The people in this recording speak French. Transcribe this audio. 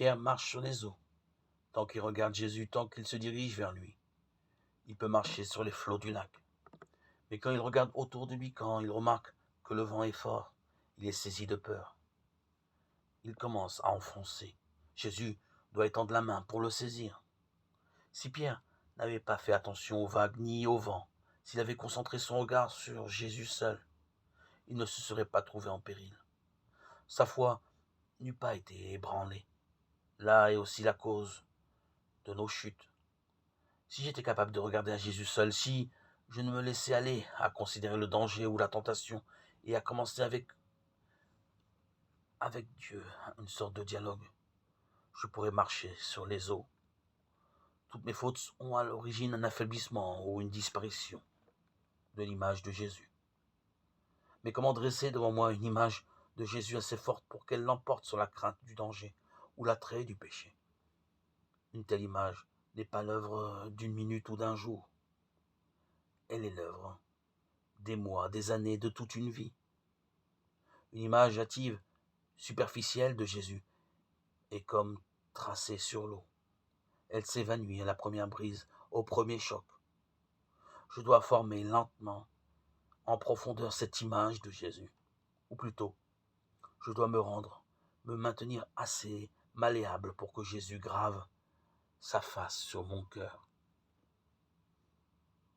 Pierre marche sur les eaux, tant qu'il regarde Jésus, tant qu'il se dirige vers lui. Il peut marcher sur les flots du lac. Mais quand il regarde autour de lui, quand il remarque que le vent est fort, il est saisi de peur. Il commence à enfoncer. Jésus doit étendre la main pour le saisir. Si Pierre n'avait pas fait attention aux vagues ni au vent, s'il avait concentré son regard sur Jésus seul, il ne se serait pas trouvé en péril. Sa foi n'eût pas été ébranlée. Là est aussi la cause de nos chutes. Si j'étais capable de regarder à Jésus seul, si je ne me laissais aller à considérer le danger ou la tentation et à commencer avec Dieu une sorte de dialogue, je pourrais marcher sur les eaux. Toutes mes fautes ont à l'origine un affaiblissement ou une disparition de l'image de Jésus. Mais comment dresser devant moi une image de Jésus assez forte pour qu'elle l'emporte sur la crainte du danger ou l'attrait du péché? Une telle image n'est pas l'œuvre d'une minute ou d'un jour. Elle est l'œuvre des mois, des années, de toute une vie. Une image hâtive, superficielle de Jésus est comme tracée sur l'eau. Elle s'évanouit à la première brise, au premier choc. Je dois former lentement, en profondeur, cette image de Jésus. Ou plutôt, je dois me maintenir assez malléable pour que Jésus grave sa face sur mon cœur.